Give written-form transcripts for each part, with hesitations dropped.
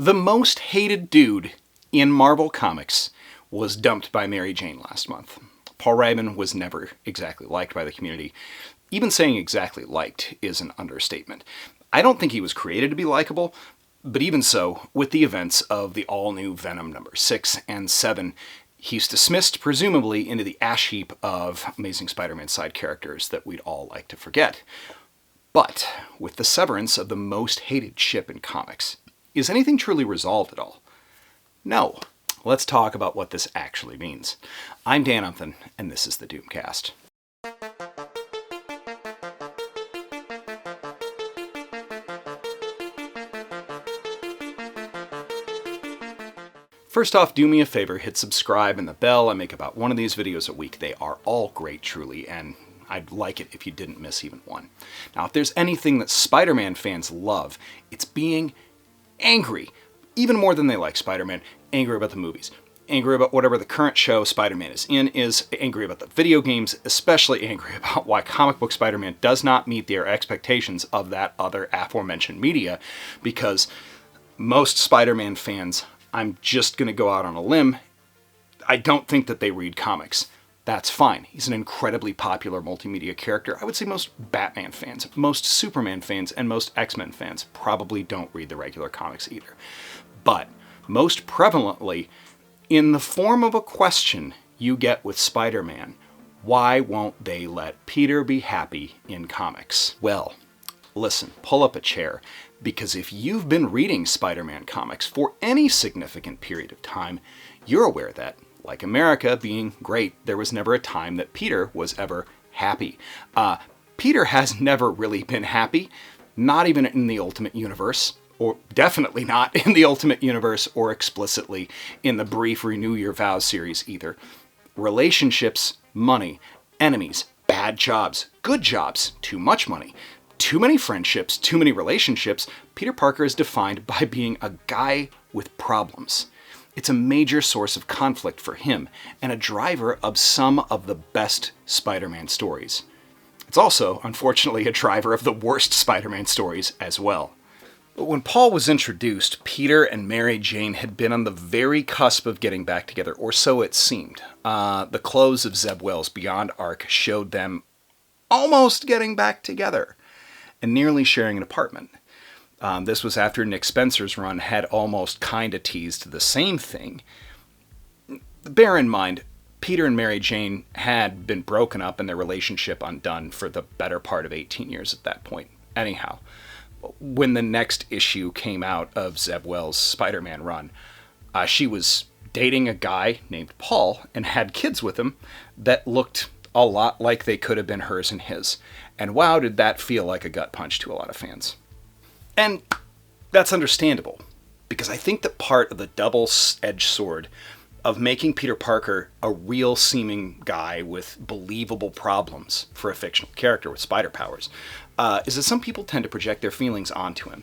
The most hated dude in Marvel Comics was dumped by Mary Jane last month. Paul Rabin was never exactly liked by the community. Even saying exactly liked is an understatement. I don't think he was created to be likable, but even so, with the events of the all-new Venom number 6 and 7, he's dismissed, presumably, into the ash heap of Amazing Spider-Man side characters that we'd all like to forget. But with the severance of the most hated ship in comics, is anything truly resolved at all? No. Let's talk about what this actually means. I'm Dan Umpton, and this is the Doomcast. First off, do me a favor, hit subscribe and the bell. I make about one of these videos a week. They are all great, truly, and I'd like it if you didn't miss even one. Now, if there's anything that Spider-Man fans love, it's being angry, even more than they like Spider-Man, angry about the movies, angry about whatever the current show Spider-Man is in, is angry about the video games, especially angry about why comic book Spider-Man does not meet their expectations of that other aforementioned media, because most Spider-Man fans, I'm just going to go out on a limb, I don't think that they read comics. That's fine. He's an incredibly popular multimedia character. I would say most Batman fans, most Superman fans, and most X-Men fans probably don't read the regular comics either. But most prevalently, in the form of a question you get with Spider-Man, why won't they let Peter be happy in comics? Well, listen, pull up a chair, because if you've been reading Spider-Man comics for any significant period of time, you're aware that, like America being great, there was never a time that Peter was ever happy. Peter has never really been happy, not even in the Ultimate Universe, or definitely not in the Ultimate Universe or explicitly in the brief Renew Your Vows series either. Relationships, money, enemies, bad jobs, good jobs, too much money, too many friendships, too many relationships. Peter Parker is defined by being a guy with problems. It's a major source of conflict for him and a driver of some of the best Spider-Man stories. It's also, unfortunately, a driver of the worst Spider-Man stories as well. But when Paul was introduced, Peter and Mary Jane had been on the very cusp of getting back together, or so it seemed. The close of Zeb Wells' Beyond arc showed them almost getting back together and nearly sharing an apartment. This was after Nick Spencer's run had almost kind of teased the same thing. Bear in mind, Peter and Mary Jane had been broken up and their relationship undone for the better part of 18 years at that point. Anyhow, when the next issue came out of Zeb Wells' Spider-Man run, she was dating a guy named Paul and had kids with him that looked a lot like they could have been hers and his. And wow, did that feel like a gut punch to a lot of fans. And that's understandable, because I think that part of the double-edged sword of making Peter Parker a real-seeming guy with believable problems for a fictional character with spider powers is that some people tend to project their feelings onto him.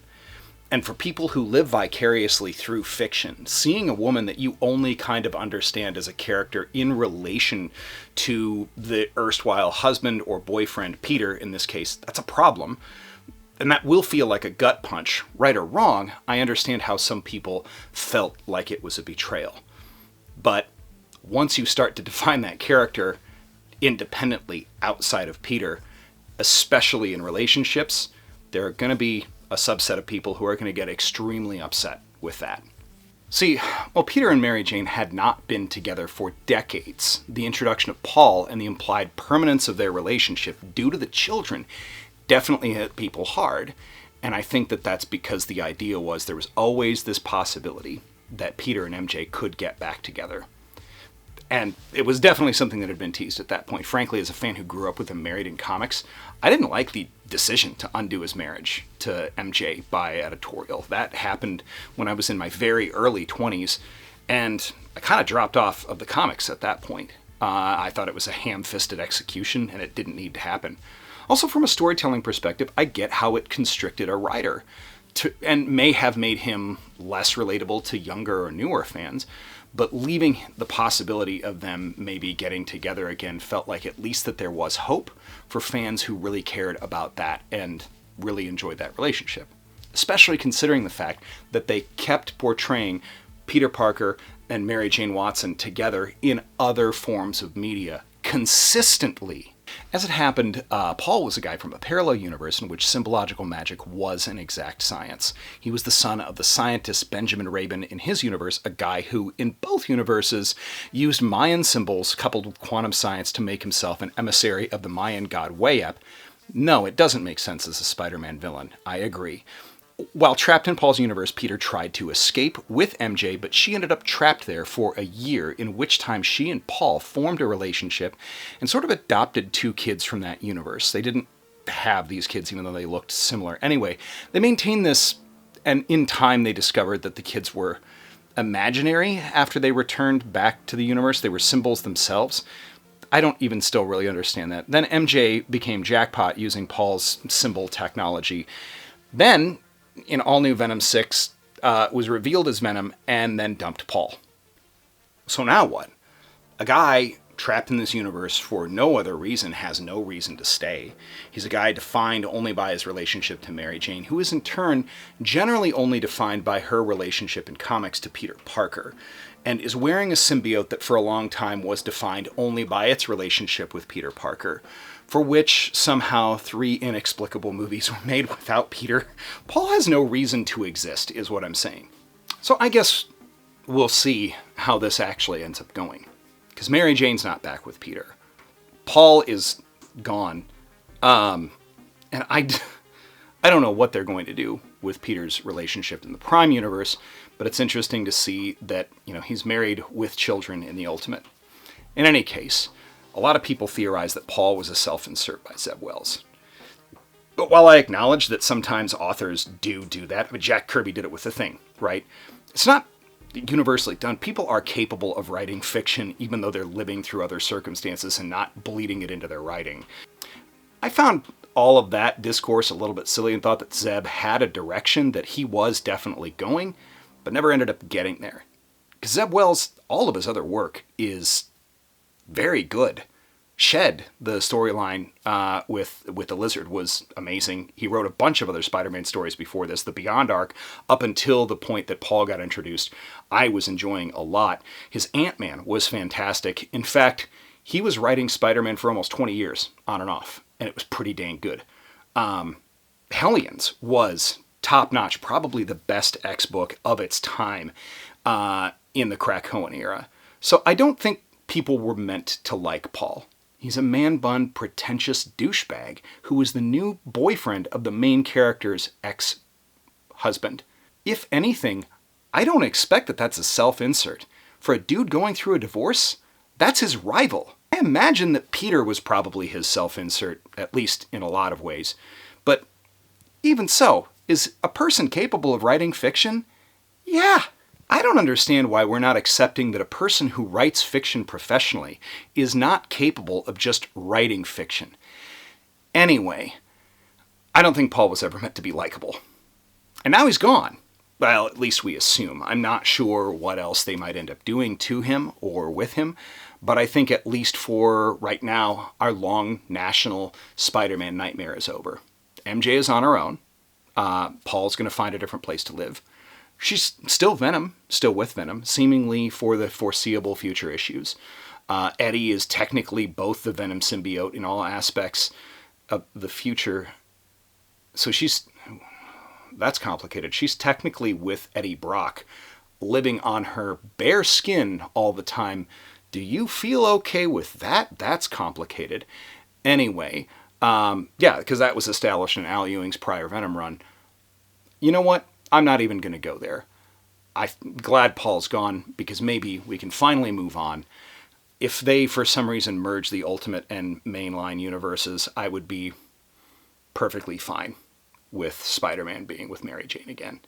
And for people who live vicariously through fiction, seeing a woman that you only kind of understand as a character in relation to the erstwhile husband or boyfriend, Peter in this case, that's a problem. And that will feel like a gut punch. Right or wrong, I understand how some people felt like it was a betrayal. But once you start to define that character independently outside of Peter, especially in relationships, there are going to be a subset of people who are going to get extremely upset with that. See, while Peter and Mary Jane had not been together for decades, the introduction of Paul and the implied permanence of their relationship due to the children definitely hit people hard, and I think that that's because the idea was there was always this possibility that Peter and MJ could get back together. And it was definitely something that had been teased at that point. Frankly, as a fan who grew up with him married in comics, I didn't like the decision to undo his marriage to MJ by Editorial. That happened when I was in my very early 20s, and I kind of dropped off of the comics at that point. I thought it was a ham-fisted execution, and it didn't need to happen. Also, from a storytelling perspective, I get how it constricted a writer and may have made him less relatable to younger or newer fans, but leaving the possibility of them maybe getting together again felt like at least that there was hope for fans who really cared about that and really enjoyed that relationship. especially considering the fact that they kept portraying Peter Parker and Mary Jane Watson together in other forms of media consistently. As it happened, Paul was a guy from a parallel universe in which symbological magic was an exact science. He was the son of the scientist Benjamin Rabin in his universe, a guy who, in both universes, used Mayan symbols coupled with quantum science to make himself an emissary of the Mayan god Wayep. No, it doesn't make sense as a Spider-Man villain. I agree. While trapped in Paul's universe, Peter tried to escape with MJ, but she ended up trapped there for a year, in which time she and Paul formed a relationship and sort of adopted 2 kids from that universe. They didn't have these kids, even though they looked similar. Anyway, they maintained this, and in time they discovered that the kids were imaginary after they returned back to the universe. They were symbols themselves. I don't even still really understand that. Then MJ became Jackpot using Paul's symbol technology. Then, in All New Venom 6, was revealed as Venom and then dumped Paul. So now what? A guy trapped in this universe for no other reason has no reason to stay. He's a guy defined only by his relationship to Mary Jane, who is in turn generally only defined by her relationship in comics to Peter Parker, and is wearing a symbiote that for a long time was defined only by its relationship with Peter Parker, for which somehow 3 inexplicable movies were made without Peter. Paul has no reason to exist, is what I'm saying. So I guess we'll see how this actually ends up going. Because Mary Jane's not back with Peter. Paul is gone. And I don't know what they're going to do with Peter's relationship in the Prime universe, but it's interesting to see that, he's married with children in the Ultimate. In any case, a lot of people theorize that Paul was a self-insert by Zeb Wells. But while I acknowledge that sometimes authors do that, Jack Kirby did it with The Thing, right? It's not universally done. People are capable of writing fiction even though they're living through other circumstances and not bleeding it into their writing. I found all of that discourse a little bit silly and thought that Zeb had a direction that he was definitely going, but never ended up getting there. Because Zeb Wells, all of his other work is very good. Shed, the storyline with the Lizard, was amazing. He wrote a bunch of other Spider-Man stories before this. The Beyond arc, up until the point that Paul got introduced, I was enjoying a lot. His Ant-Man was fantastic. In fact, he was writing Spider-Man for almost 20 years, on and off, and it was pretty dang good. Hellions was top-notch, probably the best X-book of its time in the Krakoan era. So I don't think people were meant to like Paul. He's a man-bun, pretentious douchebag who was the new boyfriend of the main character's ex-husband. If anything, I don't expect that that's a self-insert. For a dude going through a divorce, that's his rival. I imagine that Peter was probably his self-insert, at least in a lot of ways. But even so, is a person capable of writing fiction? Yeah. I don't understand why we're not accepting that a person who writes fiction professionally is not capable of just writing fiction. Anyway, I don't think Paul was ever meant to be likable. And now he's gone. Well, at least we assume. I'm not sure what else they might end up doing to him or with him, but I think at least for right now, our long national Spider-Man nightmare is over. MJ is on her own. Paul's going to find a different place to live. She's still Venom, still with Venom, seemingly for the foreseeable future issues. Eddie is technically both the Venom symbiote in all aspects of the future. So that's complicated. She's technically with Eddie Brock, living on her bare skin all the time. Do you feel okay with that? That's complicated. Anyway, because that was established in Al Ewing's prior Venom run. You know what? I'm not even going to go there. I'm glad Paul's gone because maybe we can finally move on. If they, for some reason, merge the Ultimate and mainline universes, I would be perfectly fine with Spider-Man being with Mary Jane again.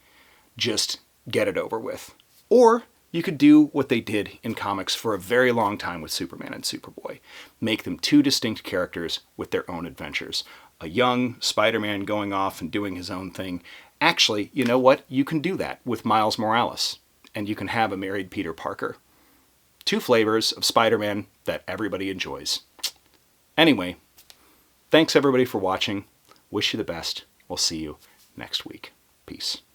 Just get it over with. Or you could do what they did in comics for a very long time with Superman and Superboy. Make them 2 distinct characters with their own adventures. A young Spider-Man going off and doing his own thing. Actually, you know what? You can do that with Miles Morales, and you can have a married Peter Parker. 2 flavors of Spider-Man that everybody enjoys. Anyway, thanks everybody for watching. Wish you the best. We'll see you next week. Peace.